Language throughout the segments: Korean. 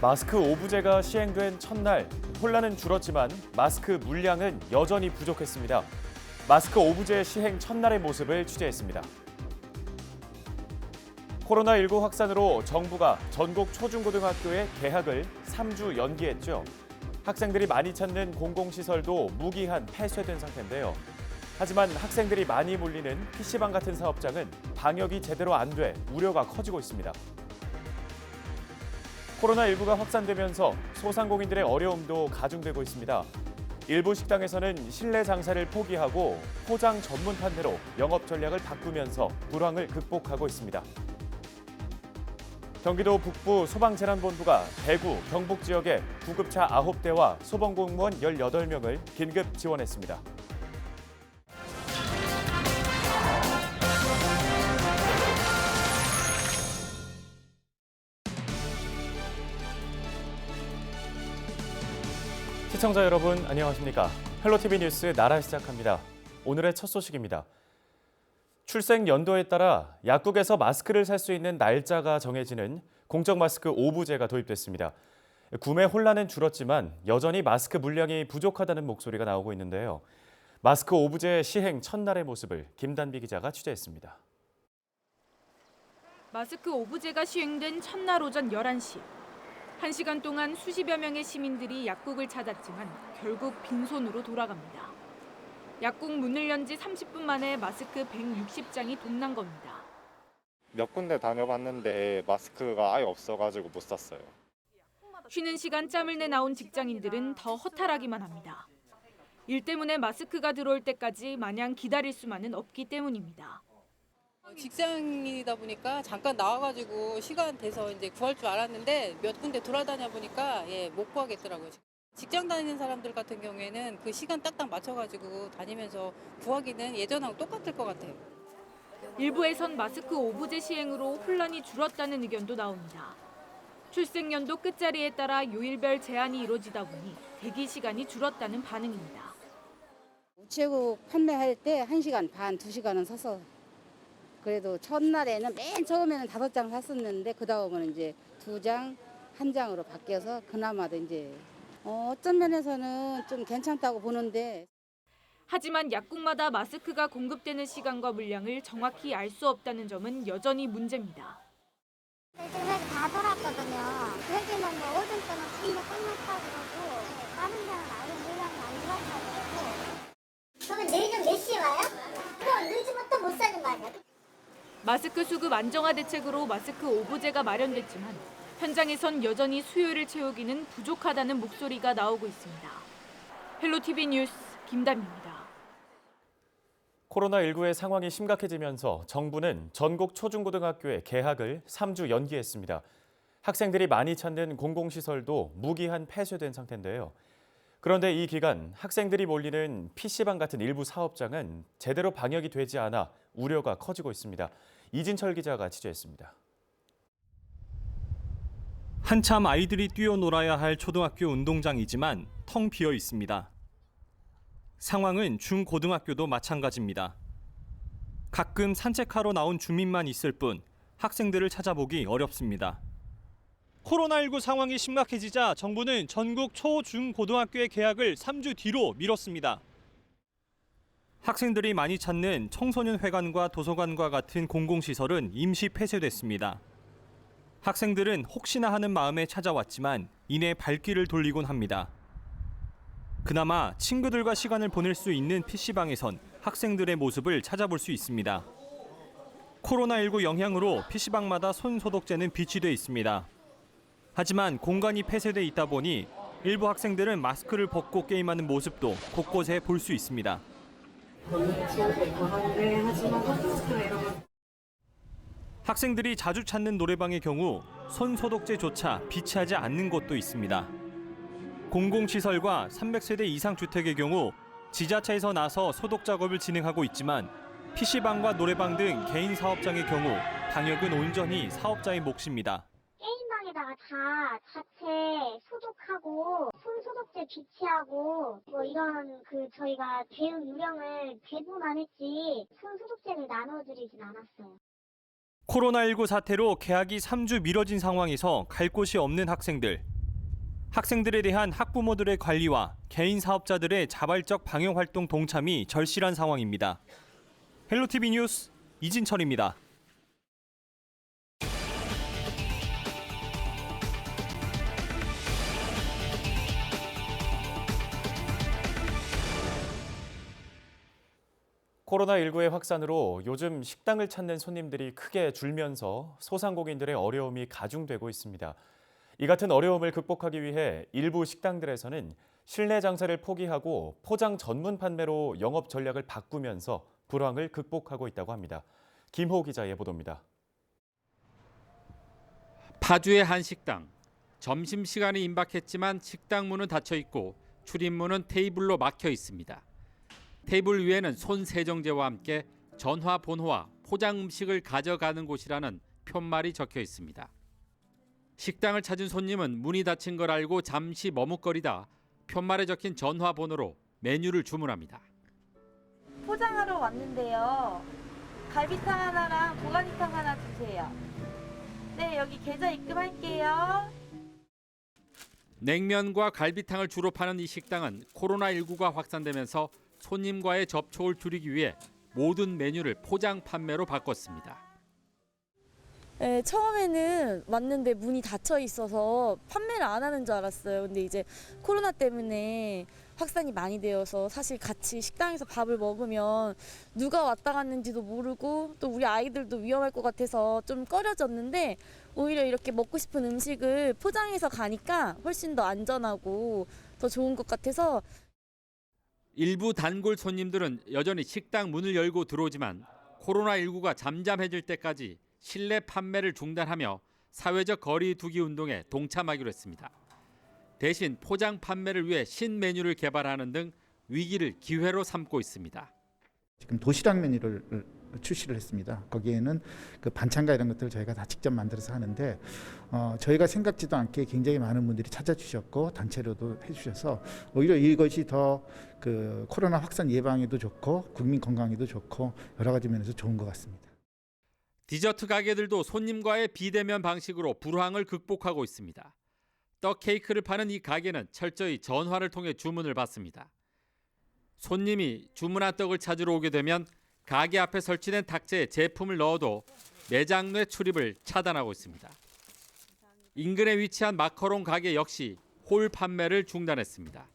마스크 오부제가 시행된 첫날 혼란은 줄었지만 마스크 물량은 여전히 부족했습니다. 마스크 오부제 시행 첫날의 모습을 취재했습니다. 코로나19 확산으로 정부가 전국 초중고등학교의 개학을 3주 연기했죠. 학생들이 많이 찾는 공공시설도 무기한 폐쇄된 상태인데요. 하지만 학생들이 많이 몰리는 PC방 같은 사업장은 방역이 제대로 안 돼 우려가 커지고 있습니다. 코로나19가 확산되면서 소상공인들의 어려움도 가중되고 있습니다. 일부 식당에서는 실내 장사를 포기하고 포장 전문 판매로 영업 전략을 바꾸면서 불황을 극복하고 있습니다. 경기도 북부 소방재난본부가 대구, 경북 지역에 구급차 9대와 소방공무원 18명을 긴급 지원했습니다. 시청자 여러분 안녕하십니까? 헬로티비 뉴스 나라 시작합니다. 오늘의 첫 소식입니다. 출생 연도에 따라 약국에서 마스크를 살 수 있는 날짜가 정해지는 공적 마스크 오부제가 도입됐습니다. 구매 혼란은 줄었지만 여전히 마스크 물량이 부족하다는 목소리가 나오고 있는데요. 마스크 오부제 시행 첫날의 모습을 김단비 기자가 취재했습니다. 마스크 오부제가 시행된 첫날 오전 11시. 1시간 동안 수십여 명의 시민들이 약국을 찾았지만 결국 빈손으로 돌아갑니다. 약국 문을 연 지 30분 만에 마스크 160장이 동난 겁니다. 몇 군데 다녀봤는데 마스크가 아예 없어가지고 못 샀어요. 쉬는 시간 짬을 내 나온 직장인들은 더 허탈하기만 합니다. 일 때문에 마스크가 들어올 때까지 마냥 기다릴 수만은 없기 때문입니다. 직장인이다 보니까 잠깐 나와가지고 시간 돼서 이제 구할 줄 알았는데 몇 군데 돌아다녀 보니까 못 구하겠더라고요. 직장 다니는 사람들 같은 경우에는 그 시간 딱딱 맞춰가지고 다니면서 구하기는 예전하고 똑같을 것 같아요. 일부에선 마스크 오부제 시행으로 혼란이 줄었다는 의견도 나옵니다. 출생 연도 끝자리에 따라 요일별 제한이 이루어지다 보니 대기 시간이 줄었다는 반응입니다. 우체국 판매할 때 1시간 반, 2시간은 서서 그래도 첫날에는 맨 처음에는 5장 샀었는데 그다음은 이제 2장, 1장으로 바뀌어서 그나마도 이제 어떤 면에서는 좀 괜찮다고 보는데 하지만 약국마다 마스크가 공급되는 시간과 물량을 정확히 알 수 없다는 점은 여전히 문제입니다. 회기 다 돌았거든요. 회기는 뭐 오전 때는 전부 끝났다고 그러고 다른 데는 아예 물량이 안 들어왔다고 그러고 그러면 내일은 몇 시에 와요? 그거 늦으면 또 못 사는 거 아니야? 마스크 수급 안정화 대책으로 마스크 오부제가 마련됐지만 현장에선 여전히 수요를 채우기는 부족하다는 목소리가 나오고 있습니다. 헬로티비 뉴스 김담입니다. 코로나19의 상황이 심각해지면서 정부는 전국 초중고등학교의 개학을 3주 연기했습니다. 학생들이 많이 찾는 공공시설도 무기한 폐쇄된 상태인데요. 그런데 이 기간 학생들이 몰리는 PC방 같은 일부 사업장은 제대로 방역이 되지 않아 우려가 커지고 있습니다. 이진철 기자가 취재했습니다. 한참 아이들이 뛰어놀아야 할 초등학교 운동장이지만 텅 비어 있습니다. 상황은 중고등학교도 마찬가지입니다. 가끔 산책하러 나온 주민만 있을 뿐 학생들을 찾아보기 어렵습니다. 코로나19 상황이 심각해지자 정부는 전국 초, 중, 고등학교의 개학을 3주 뒤로 미뤘습니다. 학생들이 많이 찾는 청소년회관과 도서관과 같은 공공시설은 임시 폐쇄됐습니다. 학생들은 혹시나 하는 마음에 찾아왔지만 이내 발길을 돌리곤 합니다. 그나마 친구들과 시간을 보낼 수 있는 PC방에선 학생들의 모습을 찾아볼 수 있습니다. 코로나19 영향으로 PC방마다 손 소독제는 비치돼 있습니다. 하지만 공간이 폐쇄돼 있다 보니 일부 학생들은 마스크를 벗고 게임하는 모습도 곳곳에 볼 수 있습니다. 학생들이 자주 찾는 노래방의 경우 손 소독제조차 비치하지 않는 곳도 있습니다. 공공시설과 300세대 이상 주택의 경우 지자체에서 나서 소독 작업을 진행하고 있지만 PC방과 노래방 등 개인 사업장의 경우 방역은 온전히 사업자의 몫입니다. 게임방에다가 다 자체 소독하고 손 소독제 비치하고 뭐 이런 저희가 대응 요령을 배부만 했지 손 소독제를 나눠드리진 않았어요. 코로나19 사태로 개학이 3주 미뤄진 상황에서 갈 곳이 없는 학생들. 학생들에 대한 학부모들의 관리와 개인 사업자들의 자발적 방역 활동 동참이 절실한 상황입니다. 헬로티비 뉴스 이진철입니다. 코로나19의 확산으로 요즘 식당을 찾는 손님들이 크게 줄면서 소상공인들의 어려움이 가중되고 있습니다. 이 같은 어려움을 극복하기 위해 일부 식당들에서는 실내 장사를 포기하고 포장 전문 판매로 영업 전략을 바꾸면서 불황을 극복하고 있다고 합니다. 김호 기자의 보도입니다. 파주의 한 식당. 점심시간이 임박했지만 식당 문은 닫혀 있고 출입문은 테이블로 막혀 있습니다. 테이블 위에는 손 세정제와 함께 전화번호와 포장 음식을 가져가는 곳이라는 편말이 적혀 있습니다. 식당을 찾은 손님은 문이 닫힌 걸 알고 잠시 머뭇거리다 편말에 적힌 전화번호로 메뉴를 주문합니다. 포장하러 왔는데요. 갈비탕 하나랑 보가니탕 하나 주세요. 네, 여기 계좌 입금할게요. 냉면과 갈비탕을 주로 파는 이 식당은 코로나19가 확산되면서 손님과의 접촉을 줄이기 위해 모든 메뉴를 포장 판매로 바꿨습니다. 네, 처음에는 왔는데 문이 닫혀 있어서 판매를 안 하는 줄 알았어요. 근데 이제 코로나 때문에 확산이 많이 되어서 사실 같이 식당에서 밥을 먹으면 누가 왔다 갔는지도 모르고 또 우리 아이들도 위험할 것 같아서 좀 꺼려졌는데 오히려 이렇게 먹고 싶은 음식을 포장해서 가니까 훨씬 더 안전하고 더 좋은 것 같아서 일부 단골 손님들은 여전히 식당 문을 열고 들어오지만 코로나19가 잠잠해질 때까지 실내 판매를 중단하며 사회적 거리 두기 운동에 동참하기로 했습니다. 대신 포장 판매를 위해 신메뉴를 개발하는 등 위기를 기회로 삼고 있습니다. 지금 도시락 메뉴를 출시를 했습니다. 거기에는 그 반찬과 이런 것들을 저희가 다 직접 만들어서 하는데 저희가 생각지도 않게 굉장히 많은 분들이 찾아주셨고 단체로도 해주셔서 오히려 이것이 더 그 코로나 확산 예방에도 좋고 국민 건강에도 좋고 여러 가지 면에서 좋은 것 같습니다. 디저트 가게들도 손님과의 비대면 방식으로 불황을 극복하고 있습니다. 떡 케이크를 파는 이 가게는 철저히 전화를 통해 주문을 받습니다. 손님이 주문한 떡을 찾으러 오게 되면 가게 앞에 설치된 탁자에 제품을 넣어도 매장 내 출입을 차단하고 있습니다. 인근에 위치한 마카롱 가게 역시 홀 판매를 중단했습니다.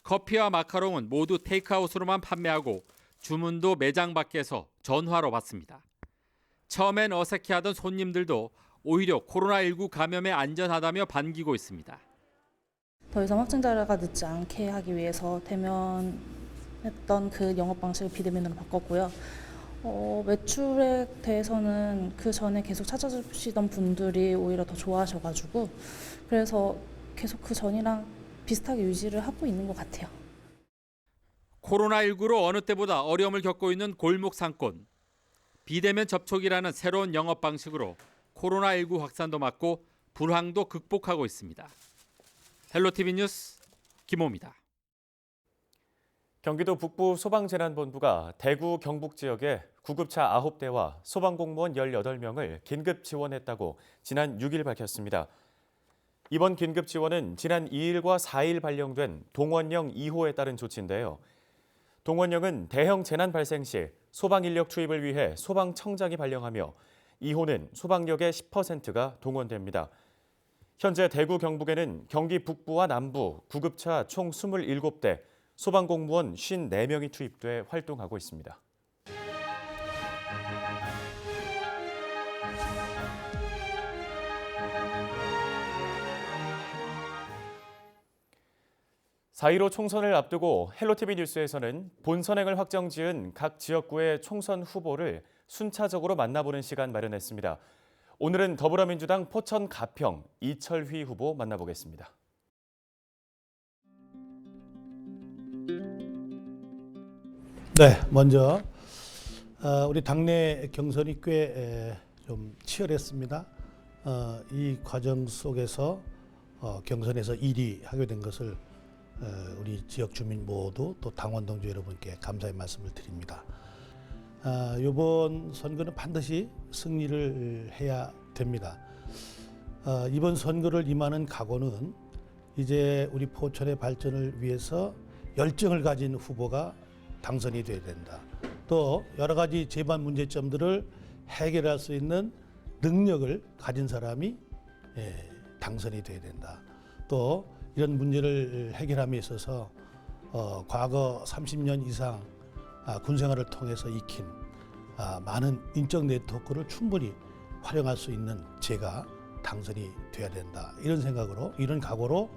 커피와 마카롱은 모두 테이크아웃으로만 판매하고 주문도 매장 밖에서 전화로 받습니다. 처음엔 어색해하던 손님들도 오히려 코로나19 감염에 안전하다며 반기고 있습니다. 더 이상 확진자가 늦지 않게 하기 위해서 대면했던 그 영업 방식을 비대면으로 바꿨고요. 매출에 대해서는 그 전에 계속 찾아주시던 분들이 오히려 더 좋아하셔가지고 그래서 계속 그 전이랑 비슷하게 유지를 하고 있는 것 같아요. 코로나19로 어느 때보다 어려움을 겪고 있는 골목 상권. 비대면 접촉이라는 새로운 영업 방식으로 코로나19 확산도 막고 불황도 극복하고 있습니다. 헬로티비 뉴스 김호입니다. 경기도 북부 소방재난본부가 대구 경북 지역에 구급차 9대와 소방공무원 18명을 긴급 지원했다고 지난 6일 밝혔습니다. 이번 긴급 지원은 지난 2일과 4일 발령된 동원령 2호에 따른 조치인데요. 동원령은 대형 재난 발생 시 소방 인력 투입을 위해 소방청장이 발령하며 2호는 소방력의 10%가 동원됩니다. 현재 대구 경북에는 경기 북부와 남부 구급차 총 27대, 소방공무원 54명이 투입돼 활동하고 있습니다. (4.15) 총선을 앞두고 헬로티비 뉴스에서는 본선행을 확정지은 각 지역구의 총선 후보를 순차적으로 만나보는 시간 마련했습니다. 오늘은 더불어민주당 포천 가평 이철휘 후보 만나보겠습니다. 네, 먼저 우리 당내 경선이 꽤 좀 치열했습니다. 이 과정 속에서 경선에서 1위 하게 된 것을 우리 지역 주민 모두 또 당원 동지 여러분께 감사의 말씀을 드립니다. 이번 선거는 반드시 승리를 해야 됩니다. 이번 선거를 임하는 각오는 이제 우리 포천의 발전을 위해서 열정을 가진 후보가 당선이 돼야 된다. 또 여러 가지 제반 문제점들을 해결할 수 있는 능력을 가진 사람이 당선이 돼야 된다. 또 이런 문제를 해결함에 있어서 과거 30년 이상 군 생활을 통해서 익힌 많은 인적 네트워크를 충분히 활용할 수 있는 제가 당선이 돼야 된다. 이런 생각으로, 이런 각오로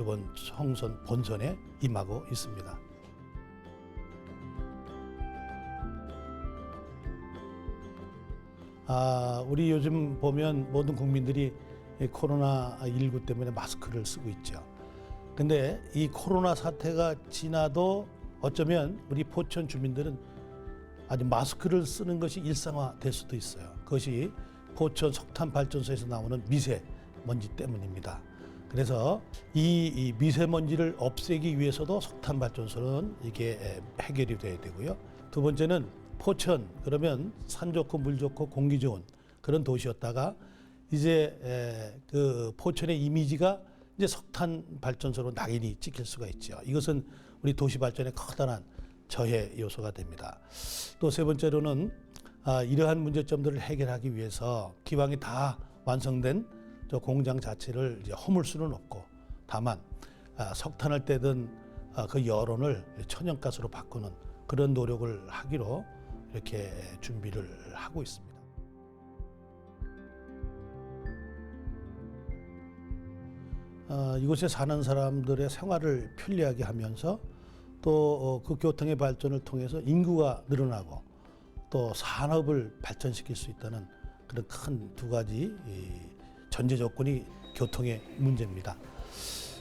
이번 총선 본선에 임하고 있습니다. 우리 요즘 보면 모든 국민들이 코로나19 때문에 마스크를 쓰고 있죠. 근데 이 코로나 사태가 지나도 어쩌면 우리 포천 주민들은 아직 마스크를 쓰는 것이 일상화될 수도 있어요. 그것이 포천 석탄 발전소에서 나오는 미세먼지 때문입니다. 그래서 이 미세먼지를 없애기 위해서도 석탄 발전소는 이게 해결이 돼야 되고요. 두 번째는 포천, 그러면 산 좋고 물 좋고 공기 좋은 그런 도시였다가 이제 그 포천의 이미지가 이제 석탄 발전소로 낙인이 찍힐 수가 있죠. 이것은 우리 도시 발전에 커다란 저해 요소가 됩니다. 또 세 번째로는 이러한 문제점들을 해결하기 위해서 기왕이 다 완성된 저 공장 자체를 이제 허물 수는 없고, 다만 석탄을 떼든 그 여론을 천연가스로 바꾸는 그런 노력을 하기로 이렇게 준비를 하고 있습니다. 이곳에 사는 사람들의 생활을 편리하게 하면서 또 그 교통의 발전을 통해서 인구가 늘어나고 또 산업을 발전시킬 수 있다는 그런 큰 두 가지 전제 조건이 교통의 문제입니다.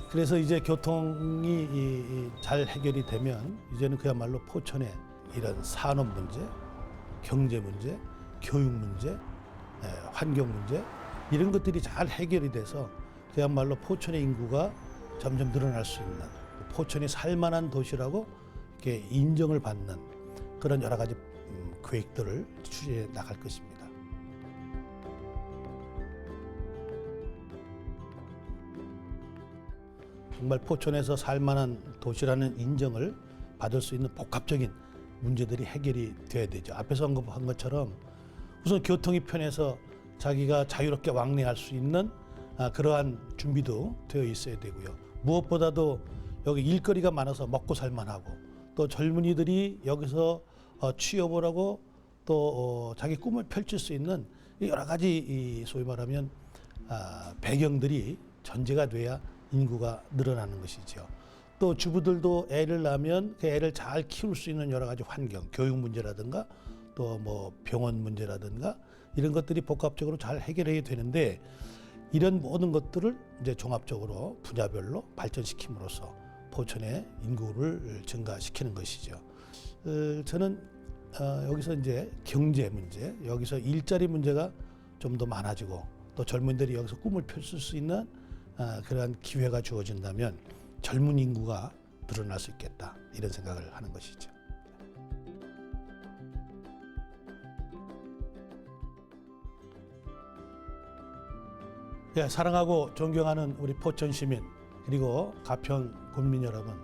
그래서 이제 교통이 잘 해결이 되면 이제는 그야말로 포천의 이런 산업 문제, 경제 문제, 교육 문제, 환경 문제 이런 것들이 잘 해결이 돼서 그야말로 포천의 인구가 점점 늘어날 수 있는, 포천이 살만한 도시라고 이렇게 인정을 받는 그런 여러 가지 계획들을 추진해 나갈 것입니다. 정말 포천에서 살만한 도시라는 인정을 받을 수 있는 복합적인 문제들이 해결이 돼야 되죠. 앞에서 언급한 것처럼 우선 교통이 편해서 자기가 자유롭게 왕래할 수 있는 그러한 준비도 되어 있어야 되고요. 무엇보다도 여기 일거리가 많아서 먹고 살만하고, 또 젊은이들이 여기서 취업을 하고 또 자기 꿈을 펼칠 수 있는 여러 가지 소위 말하면 배경들이 전제가 돼야 인구가 늘어나는 것이죠. 또 주부들도 애를 낳으면 그 애를 잘 키울 수 있는 여러 가지 환경, 교육 문제라든가 또 뭐 병원 문제라든가 이런 것들이 복합적으로 잘 해결해야 되는데, 이런 모든 것들을 이제 종합적으로 분야별로 발전시킴으로써 포천의 인구를 증가시키는 것이죠. 저는 여기서 이제 경제 문제, 여기서 일자리 문제가 좀 더 많아지고 또 젊은이들이 여기서 꿈을 펼칠 수 있는 그러한 기회가 주어진다면 젊은 인구가 늘어날 수 있겠다, 이런 생각을 하는 것이죠. 예, 사랑하고 존경하는 우리 포천 시민 그리고 가평 국민 여러분,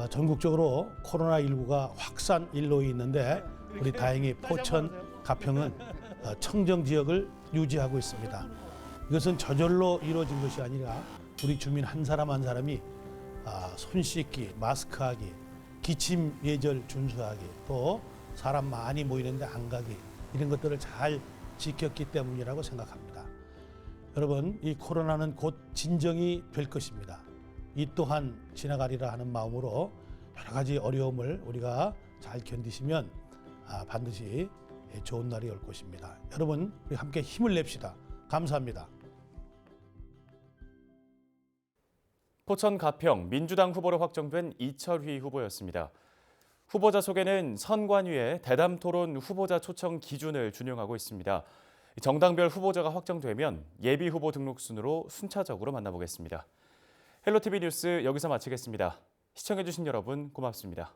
전국적으로 코로나19가 확산 일로에 있는데 우리 다행히 포천 가평은 청정 지역을 유지하고 있습니다. 이것은 저절로 이루어진 것이 아니라 우리 주민 한 사람 한 사람이 손 씻기, 마스크하기, 기침 예절 준수하기, 또 사람 많이 모이는데 안 가기, 이런 것들을 잘 지켰기 때문이라고 생각합니다. 여러분, 이 코로나는 곧 진정이 될 것입니다. 이 또한 지나가리라 하는 마음으로 여러 가지 어려움을 우리가 잘 견디시면 반드시 좋은 날이 올 것입니다. 여러분, 우리 함께 힘을 냅시다. 감사합니다. 포천 가평 민주당 후보로 확정된 이철휘 후보였습니다. 후보자 소개는 선관위의 대담토론 후보자 초청 기준을 준용하고 있습니다. 정당별 후보자가 확정되면 예비 후보 등록 순으로 순차적으로 만나보겠습니다. 헬로티비 뉴스 여기서 마치겠습니다. 시청해주신 여러분 고맙습니다.